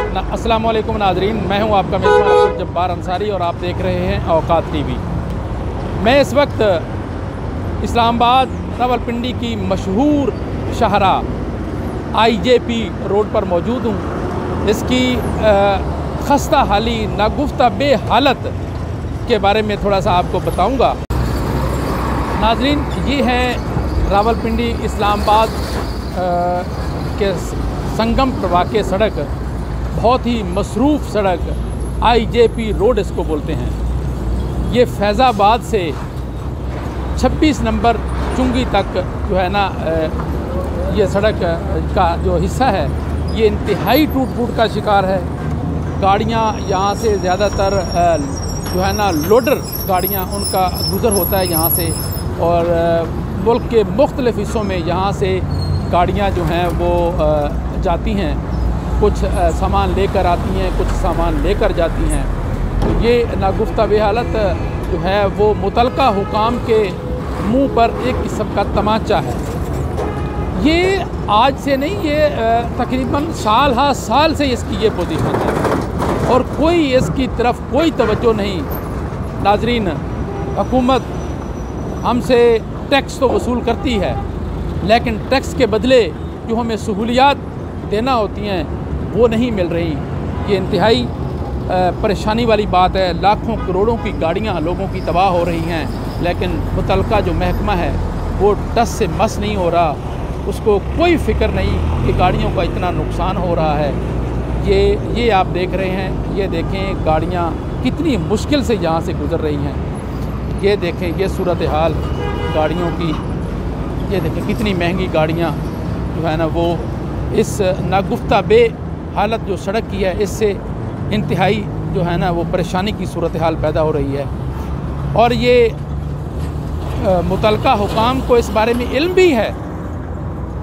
अस्सलाम वालेकुम नाज़रीन, मैं हूं आपका मेज़बान अब्दुल जब्बार अंसारी और आप देख रहे हैं औकात टीवी। मैं इस वक्त इस्लामाबाद रावलपिंडी की मशहूर शाहरा IJP रोड पर मौजूद हूं। इसकी खस्ता हाली नागुफ्ता बे हालत के बारे में थोड़ा सा आपको बताऊंगा। नाज़रीन, ये है रावलपिंडी इस्लामाबाद के संगम पर वाक़ सड़क, बहुत ही मसरूफ़ सड़क IJP रोड इसको बोलते हैं। ये फैज़ाबाद से 26 नंबर चुंगी तक जो है ना, ये सड़क का जो हिस्सा है ये इंतहाई टूट फूट का शिकार है। गाड़ियाँ यहाँ से ज़्यादातर जो है ना लोडर गाड़ियाँ, उनका गुज़र होता है यहाँ से, और मुल्क के मुख्तलिफ़ हिस्सों में यहाँ से गाड़ियाँ जो हैं वो जाती हैं। कुछ सामान लेकर आती हैं, कुछ सामान लेकर जाती हैं। तो ये नागुफ्ता बे हालत जो है वो मुतलका हुकाम के मुंह पर एक किस्म का तमाचा है। ये आज से नहीं, ये तकरीबन साल से इसकी ये पोजीशन है और कोई इसकी तरफ कोई तवज्जो नहीं। नाज़रीन, हुकूमत हमसे टैक्स तो वसूल करती है, लेकिन टैक्स के बदले जो हमें सहूलियात देना होती हैं वो नहीं मिल रही। ये इंतहाई परेशानी वाली बात है। लाखों करोड़ों की गाड़ियाँ लोगों की तबाह हो रही हैं, लेकिन मुतलका जो महकमा है वो टस से मस नहीं हो रहा। उसको कोई फ़िक्र नहीं कि गाड़ियों का इतना नुकसान हो रहा है। ये आप देख रहे हैं, ये देखें गाड़ियाँ कितनी मुश्किल से यहाँ से गुज़र रही हैं। ये देखें, ये सूरत हाल गाड़ियों की। ये देखें कितनी महंगी गाड़ियाँ जो है ना वो इस नागुफ्ता बे हालत जो सड़क की है, इससे इंतहाई जो है ना वो परेशानी की सूरत हाल पैदा हो रही है। और ये मुतलका हुकाम को इस बारे में इल्म भी है,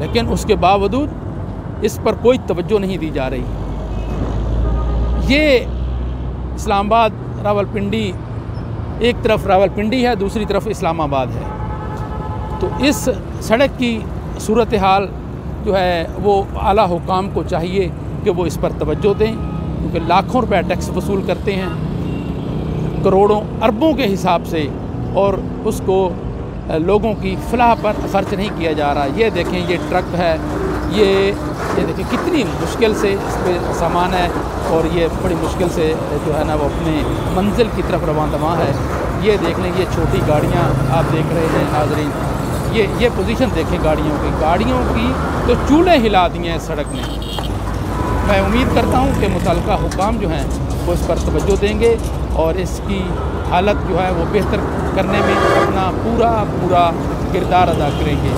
लेकिन उसके बावजूद इस पर कोई तवज्जो नहीं दी जा रही। ये इस्लामाबाद रावलपिंडी, एक तरफ रावलपिंडी है, दूसरी तरफ इस्लामाबाद है। तो इस सड़क की सूरत हाल जो है वो आला हुकाम को चाहिए कि वो इस पर तवज्जो दें, क्योंकि लाखों रुपए टैक्स वसूल करते हैं, करोड़ों अरबों के हिसाब से, और उसको लोगों की फलाह पर ख़र्च नहीं किया जा रहा। ये देखें, ये ट्रक है, ये देखें कितनी मुश्किल से इस पर सामान है, और ये बड़ी मुश्किल से जो है ना वो अपने मंजिल की तरफ रवाना है। ये देख लें, ये छोटी गाड़ियाँ आप देख रहे हैं नाज़रीन। ये पोजीशन देखें गाड़ियों की तो चूल्हे हिला दिए हैं सड़क ने। मैं उम्मीद करता हूं कि मुतलका हुकाम जो हैं वो इस पर तवज्जो देंगे और इसकी हालत जो है वो बेहतर करने में अपना पूरा किरदार अदा करेंगे।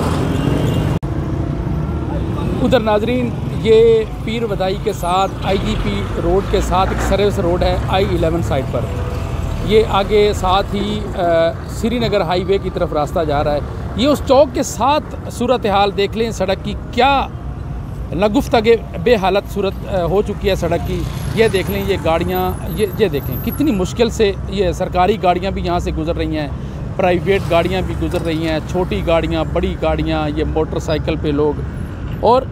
उधर नाज़रीन, ये पीर वदाई के साथ IJP रोड के साथ एक सर्विस रोड है I-11 साइड पर। ये आगे साथ ही श्रीनगर हाईवे की तरफ रास्ता जा रहा है। ये उस चौक के साथ सूरत हाल देख लें सड़क की, क्या नागुफ्ता बे हालत सूरत हो चुकी है सड़क की। ये देख लें, ये गाड़ियाँ, ये देखें कितनी मुश्किल से ये सरकारी गाड़ियाँ भी यहाँ से गुज़र रही हैं, प्राइवेट गाड़ियाँ भी गुज़र रही हैं, छोटी गाड़ियाँ, बड़ी गाड़ियाँ, ये मोटरसाइकिल पे लोग, और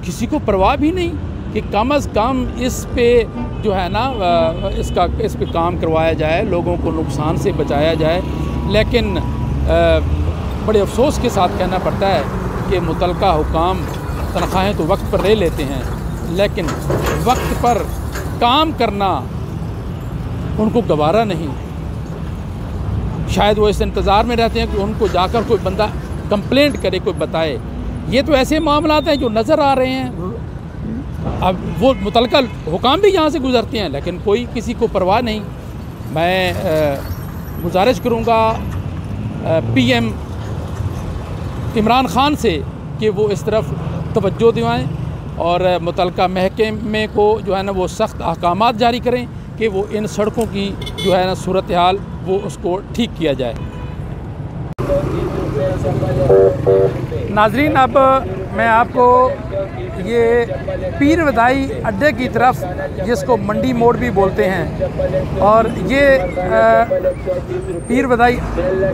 किसी को परवाह भी नहीं कि कम अज़ कम इस पे जो है ना इस पे काम करवाया जाए, लोगों को नुकसान से बचाया जाए। लेकिन बड़े अफसोस के साथ कहना पड़ता है कि मुतलका हुकाम तनख्वाहें तो वक्त पर ले लेते हैं, लेकिन वक्त पर काम करना उनको गवारा नहीं। शायद वो इस इंतज़ार में रहते हैं कि उनको जाकर कोई बंदा कंप्लेंट करे, कोई बताए। ये तो ऐसे मामलात हैं जो नज़र आ रहे हैं। अब वो मुतलका हुकाम भी यहाँ से गुज़रते हैं, लेकिन कोई किसी को परवाह नहीं। मैं गुजारिश करूँगा PM इमरान ख़ान से कि वो इस तरफ तवज्जो दिवाएँ और मुतलका महकमे को जो है ना वो सख्त अहकामात जारी करें कि वो इन सड़कों की जो है ना सूरत हाल वो उसको ठीक किया जाए। नाज़रीन, अब मैं आपको ये पीर वदाई अड्डे की तरफ, जिसको मंडी मोड़ भी बोलते हैं, और ये पीर वदाई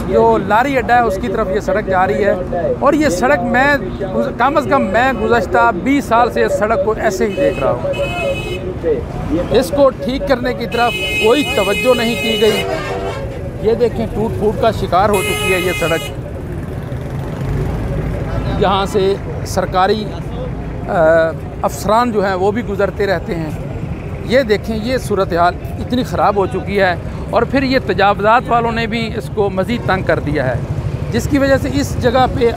जो लारी अड्डा है उसकी तरफ ये सड़क जा रही है। और ये सड़क मैं कम अज़ कम गुज़श्ता 20 साल से इस सड़क को ऐसे ही देख रहा हूँ। इसको ठीक करने की तरफ कोई तवज्जो नहीं की गई। ये देखें, टूट फूट का शिकार हो चुकी है ये सड़क। यहाँ से सरकारी अफसरान जो हैं वो भी गुज़रते रहते हैं। ये देखें, ये सूरत हाल इतनी ख़राब हो चुकी है। और फिर ये तजावज़ात वालों ने भी इसको मज़ीद तंग कर दिया है, जिसकी वजह से इस जगह पे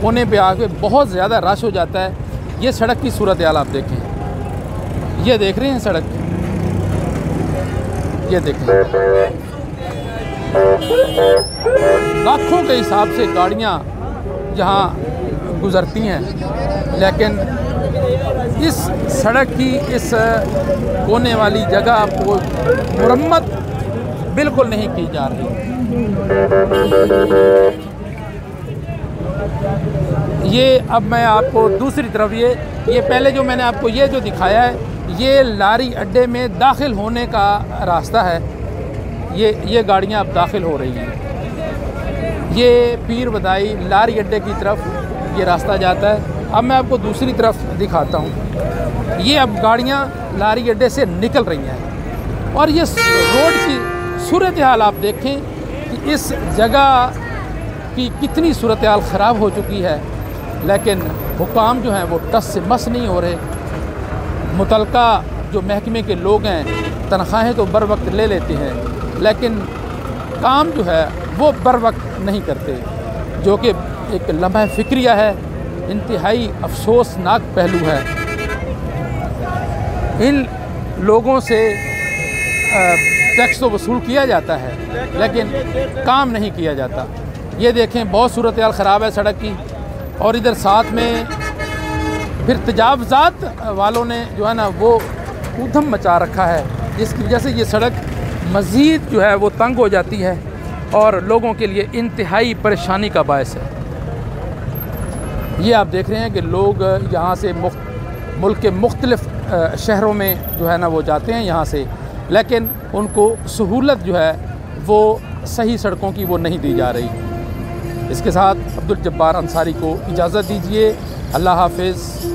कोने पे आके बहुत ज़्यादा रश हो जाता है। ये सड़क की सूरत हाल आप देखें, ये देख रहे हैं सड़क, ये देखें, लाखों के हिसाब से गाड़ियाँ यहाँ गुज़रती हैं, लेकिन इस सड़क की इस कोने वाली जगह को मुरम्मत बिल्कुल नहीं की जा रही। ये अब मैं आपको दूसरी तरफ ये पहले जो मैंने आपको ये जो दिखाया है, ये लारी अड्डे में दाखिल होने का रास्ता है। ये गाड़ियाँ अब दाखिल हो रही हैं। ये पीर बदाई लारी अड्डे की तरफ ये रास्ता जाता है। अब मैं आपको दूसरी तरफ दिखाता हूँ। ये अब गाड़ियाँ लारी अड्डे से निकल रही हैं और ये रोड की सूरत हाल आप देखें कि इस जगह की कितनी सूरत हाल ख़राब हो चुकी है, लेकिन हुकाम जो हैं वो टस से मस नहीं हो रहे। मुतलका जो महकमे के लोग हैं तनख्वाहें तो बर वक्त ले लेते हैं, लेकिन काम जो है वो बर वक्त नहीं करते, जो कि एक लम्हा फ़िक्रिया है, इंतहाई अफसोसनाक पहलू है। इन लोगों से टैक्स तो वसूल किया जाता है, लेकिन काम नहीं किया जाता। ये देखें, बहुत सूरत हाल ख़राब है सड़क की। और इधर साथ में फिर तजावज़ात वालों ने जो है ना वो ऊधम मचा रखा है, जिसकी वजह से ये सड़क मज़ीद जो है वो तंग हो जाती है और लोगों के लिए इंतहाई परेशानी का बायस है। ये आप देख रहे हैं कि लोग यहाँ से मुल्क के मुख्तलिफ़ शहरों में जो है ना वो जाते हैं यहाँ से, लेकिन उनको सहूलत जो है वो सही सड़कों की वो नहीं दी जा रही। इसके साथ अब्दुल जब्बार अंसारी को इजाज़त दीजिए। अल्लाह हाफ़िज़।